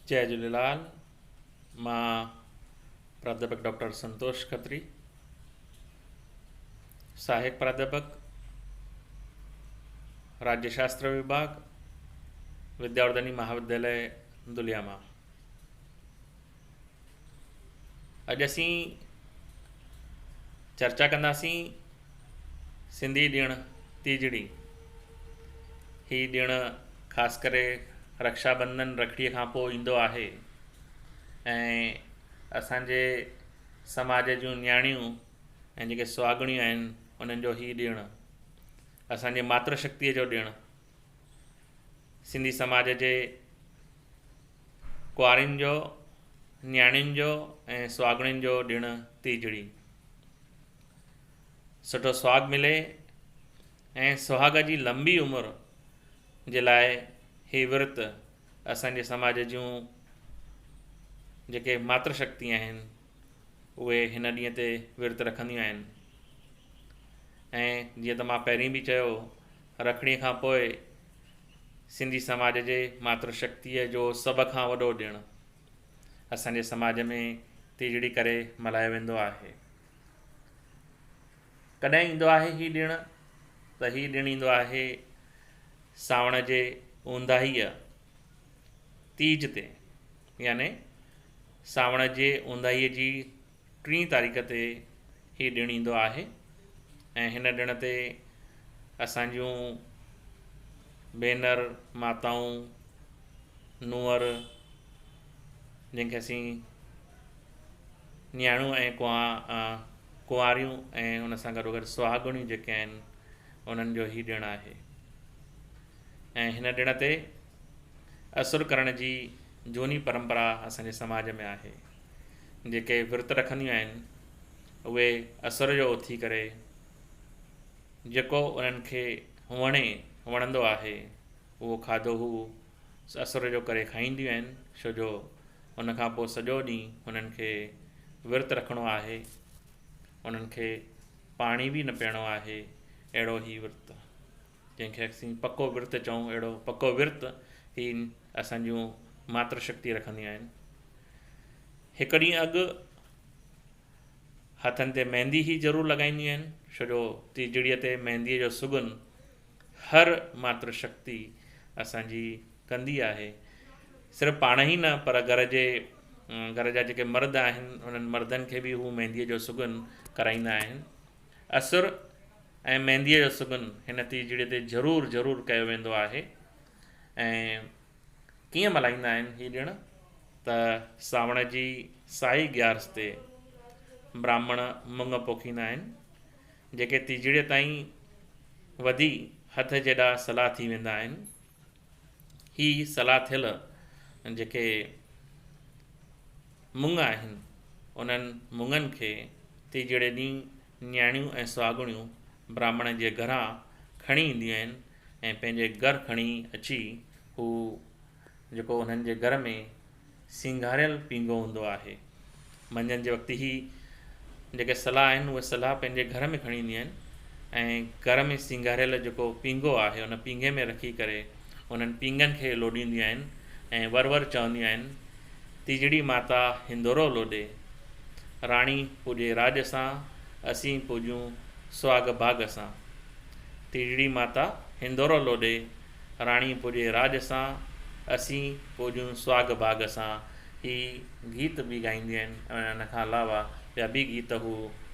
जय झूलेलाल। मां प्राध्यापक डॉक्टर संतोष खत्री, सहायक प्राध्यापक, राज्यशास्त्र विभाग, विद्यावर्धनी महाविद्यालय दुलियामा। अॼु असीं चर्चा कंदासीं सिंधी ॾिणु तीजड़ी। ही ॾिणु ख़ासि करे रक्षाबंधन रखड़ीअ खां पोइ ईंदो आहे ऐं असांजे समाज जूं न्याणियूं ऐं जेके सुहागणियूं आहिनि उन्हनि जो ही ॾिणु असांजे मातृशक्तिअ जो ॾिणु, सिंधी समाज जे कुंवारियुनि जो, न्याणियुनि जो ऐं सुहागणियुनि जो ॾिणु तीजड़ी। सुठो सुहाग मिले ऐं सुहाग जी लंबी उमिरि जे लाइ ही विर्त असांजे समाज जूं जेके मातृशक्ति आहिनि उहे हिन ॾींहं ते विर्त रखंदियूं आहिनि। ऐं जीअं त मां पहिरीं बि चयो, रखड़ीअ खां पोइ सिंधी समाज जे मातृशक्तिअ जो सभ खां वॾो ॾिणु असांजे समाज में तीजड़ी करे मल्हायो वेंदो आहे। कॾहिं ईंदो आहे ही ॾिणु? त ही ॾिणु ईंदो आहे सावण जे ऊंदाहीअ तीज ते, याने सावण जे ऊंदाहीअ जी 3 तारीख़ ते ही ॾिणु ईंदो आहे। ऐं हिन ॾिण ते असांजूं भेनर, माताऊं, नुंहर, जंहिंखे असीं न्याणियूं ऐं कुंवारियूं ऐं उन सां गॾो गॾु सुहागणियूं जेके आहिनि उन्हनि जो ही ॾिणु आहे। ऐं हिन ॾिण ते असुर करण जी झूनी परंपरा असांजे समाज में आहे। जेके विर्त रखंदियूं आहिनि उहे असुर जो उथी करे जेको उन्हनि खे वणंदो आहे उहो खाधो हू असुर जो करे खाईंदियूं आहिनि, छो जो उन खां पोइ सॼो ॾींहुं उन्हनि खे विर्त रखिणो आहे, उन्हनि खे पाणी बि न पीअणो आहे। अहिड़ो ही विर्त, जंहिंखे असीं पको विर्त चऊं, अहिड़ो पको विर्त ही असांजूं मातृशक्ति रखंदियूं आहिनि। हिकु ॾींहुं अॻु हथनि ते मेहंदी ही ज़रूरु लॻाईंदियूं आहिनि, छो जो तीजड़ीअ ते मेहंदीअ जो सुगुन हर मातृशक्ति असांजी कंदी आहे। सिर्फ़ु पाण ई न, पर घर जा जेके मर्द आहिनि उन्हनि मर्दनि खे बि हू मेहंदीअ जो सुगुन कराईंदा आहिनि। असुर ऐं मेहंदीअ जो सुगुन हिन तीजड़ीअ ते ज़रूरु कयो वेंदो आहे। ऐं कीअं मल्हाईंदा आहिनि ही ॾिणु? त सावण जी साई ग्यारस ते ब्राह्मण मुङ पोखींदा आहिनि, जेके तीजड़ीअ ताईं वधी हथ जेॾा सला थी वेंदा आहिनि। ही सला थियल जेके मुङ आहिनि उन्हनि मुङनि खे तीजड़े ॾींहुं न्याणियूं ऐं सुहागणियूं ब्राह्मण जे घरां खणी ईंदियूं आहिनि ऐं पंहिंजे घर खणी अची हू जेको उन्हनि जे घर में सिंगारियल पींघो हूंदो आहे, मंझंदि जे वक़्तु ही जेके सला आहिनि उहे सला पंहिंजे घर में खणी ईंदियूं आहिनि ऐं घर में सिंगारियल जेको पींघो आहे उन पींघे में रखी करे उन्हनि पींघनि खे लोॾींदियूं आहिनि ऐं वर चवंदियूं आहिनि, तीजड़ी माता हिंदोरो लोॾे, राणी पूॼे राज सां, असीं पूॼूं सुहाग भाग सां। तीजड़ी माता हिंदोरो लोॾे, राणी पूॼे राज सां, असीं पूॼूं सुहाग भाग सां। ही गीत बि ॻाईंदियूं आहिनि ऐं इन खां अलावा ॿिया बि गीत हू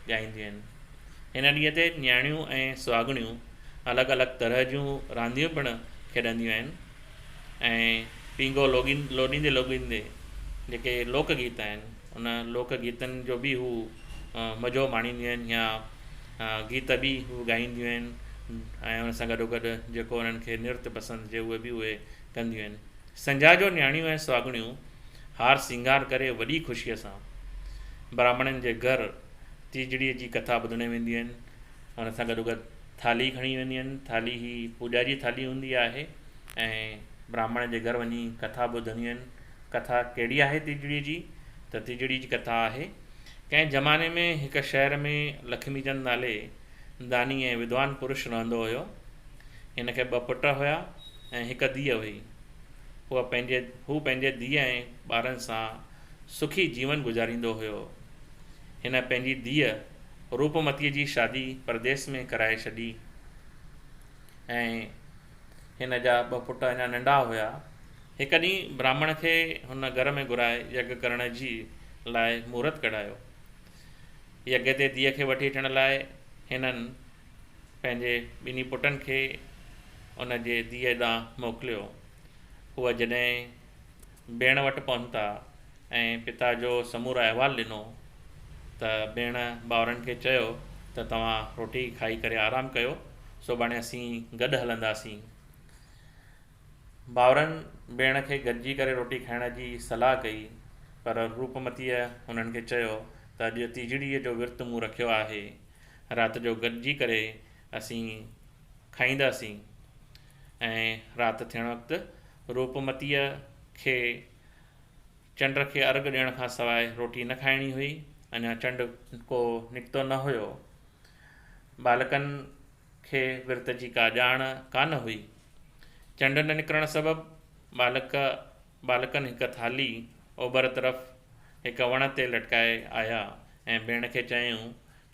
ॻाईंदियूं आहिनि। हिन ॾींहं ते न्याणियूं ऐं सुहागणियूं अलॻि अलॻि तरह जूं रांदियूं पिणु खेॾंदियूं आहिनि ऐं पींघो लोॻींदे जेके लोकगीत आहिनि उन लोकगीतनि जो बि हू मज़ो माणींदियूं आहिनि या गीत बि हू ॻाईंदियूं आहिनि ऐं उन सां गॾो गॾु जेको उन्हनि खे नृत्य पसंदि हुजे उहे बि उहे कंदियूं आहिनि। संझा जो न्याणियूं ऐं सुहागणियूं हार सिंगार करे वॾी ख़ुशीअ सां ब्राह्मणनि जे घर तीजड़ीअ जी कथा ॿुधण वेंदियूं आहिनि। उन सां गॾो गॾु थाली खणी वेंदियूं आहिनि। थाली ही पूॼा जी थाली हूंदी आहे ऐं ब्राह्मण जे घर वञी कथा ॿुधंदियूं आहिनि। कथा कहिड़ी आहे तीजड़ीअ जी? त तीजड़ी जी कथा आहे, कंहिं ज़माने में हिकु शहर में लक्ष्मीचंद नाले दानी ऐं विद्वान पुरुष रहंदो हुयो। हिन खे 2 पुट हुया ऐं हिकु धीअ हुई। हू पंहिंजे धीउ ऐं ॿारनि सां सुखी जीवन गुज़ारींदो हुयो। हिन पंहिंजी धीउ रूपमतीअ जी शादी परदेस में कराए छॾी ऐं हिन जा 2 पुट अञा नंढा हुया। हिकु ॾींहुं ब्राह्मण खे हुन घर में घुराए यज्ञ करण जी लाइ मुहूर्त कढायो। यज्ञ ते धीअ खे वठी अचण लाइ हिननि पंहिंजे ॿिन्ही पुटनि खे उन जे धीअ ॾांहुं मोकिलियो। हूअ जॾहिं भेण वटि पहुता ऐं पिता जो समूरो अहवालु ॾिनो त भेण भाउरनि खे चयो त तव्हां रोटी खाई करे आराम कयो, सुभाणे असीं गॾु हलंदासीं। भाउरनि भेण खे गॾिजी करे रोटी खाइण जी सलाह कई, पर रूपमतीअ हुननि खे चयो त अॼु तीजड़ीअ जो विर्तु मूं रखियो आहे, राति जो गॾिजी करे असीं खाईंदासीं। ऐं राति थियण वक़्तु रूपमतीअ खे चंड खे अर्घ ॾियण खां सवाइ रोटी न खाइणी हुई। अञा चंड को निकितो न हुयो। बालकनि खे विर्त जी का ॼाण कान हुई। चंड न निकिरण सबबु बालकनि हिकु थाली ओभर तरफ़ हिकु वण ते लटकाए आया ऐं भेण खे चयूं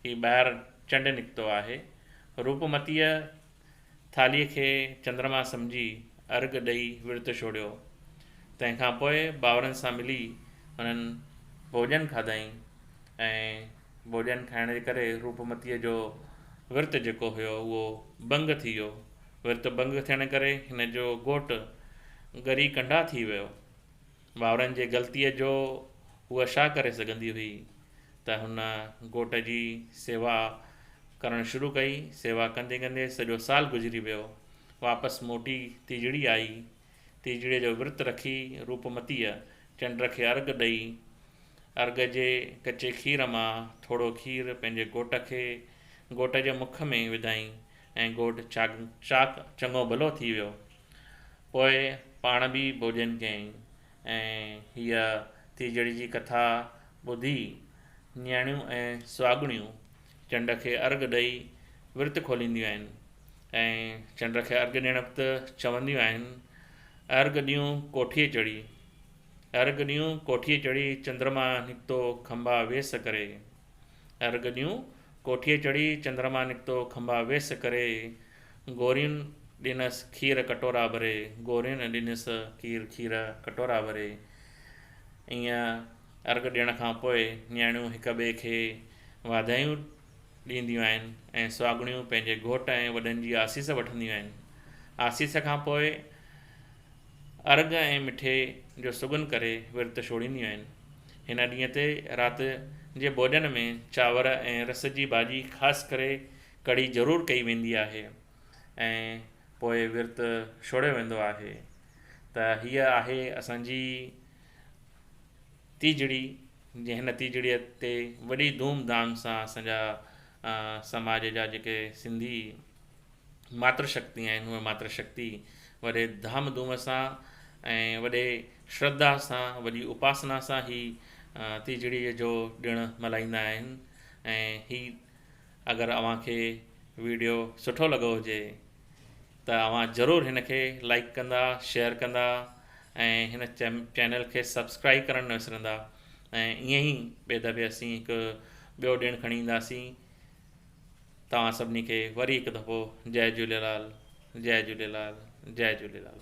कि ॿाहिरि चंडु निकितो आहे। रूपमतीअ थालीअ खे चंद्रमा सम्झी अर्घ ॾेई विर्तु छोड़ियो। तंहिंखां पोइ भाउरनि सां मिली हुननि भोॼन खाधई ऐं भोॼन खाइण जे करे रूपमतीअ जो विर्तु जेको हुयो उहो भंग थी वियो। विर्तु भंग थियण करे हिन जो घोटु ॻरी कंढा थी वियो। भाउरनि जे ग़लतीअ जो उहा छा करे सघंदी हुई त हुन घोट जी सेवा करणु शुरू कई। सेवा कंदे कंदे सॼो साल गुज़री वियो। वापसि मोटी तीजड़ी आई। तीजड़ीअ जो विर्तु रखी रूपमतीअ चंड खे अर्घ ॾेई अर्घ जे कचे खीर मां थोरो खीर पंहिंजे घोट जे मुख में विधाई ऐं घोटु चाक चङो भलो थी वियो। पोइ पाण बि भोॼन कयईं ऐं हीअ तीजड़ी जी कथा ॿुधी न्याणियूं ऐं सुहाॻिणियूं चंड खे अर्घ ॾेई विर्तु खोलींदियूं आहिनि ऐं चंड खे अर्घ ॾियण वक़्तु चवंदियूं आहिनि, अर्घ ॾियूं कोठीअ चढ़ी, अर्घ ॾियूं कोठीअ चढ़ी चंद्रमा निकितो खंबा वेस करे, अर्घ ॾियूं कोठीअ चढ़ी चंद्रमा निकितो खंबा वेस करे, गोरियुनि ॾिनसि खीर कटोरा भरे, गोरियुनि ॾिनसि खीर कटोरा भरे। ईअं अर्घ ॾियण खां पोइ न्याणियूं हिक ॿिए खे वाधायूं ॾींदियूं आहिनि ऐं सुहाॻिणियूं पंहिंजे घोट ऐं वॾनि जी आसीस वठंदियूं आहिनि। आसीस खां पोइ अर्घ ऐं मिठे जो सुगन करे विर्तु छोड़ींदियूं आहिनि। हिन ॾींहं ते राति जे भोॼन में चांवर ऐं रस जी भाॼी ख़ासि करे कढ़ी ज़रूरु कई वेंदी आहे ऐं पोइ विर्तु छोड़ियो वेंदो आहे। त हीअ आहे असांजी तीजड़ी। हिन तीजड़ीअ ते वॾी धूमधाम सां असांजा समाज जा जेके सिंधी मातृशक्ति आहिनि उहे मातृशक्ति वॾे धाम धूम सां ऐं वॾे श्रद्धा सां वॾी उपासना सां ही तीजड़ीअ जो ॾिणु मल्हाईंदा आहिनि। ऐं ही अगरि अव्हांखे वीडियो सुठो लॻो हुजे त अव्हां ज़रूरु हिन खे लाइक कंदा, शेयर कंदा ऐं हिन चैनल खे सब्सक्राइब करणु न विसरंदा। ऐं ईअं ई ॿिए दफ़े असीं हिकु ॿियो ॾिणु खणी ईंदासीं। तव्हां सभिनी खे वरी हिकु दफ़ो जय झूलेलाल, जय झूलेलाल, जय झूलेलाल।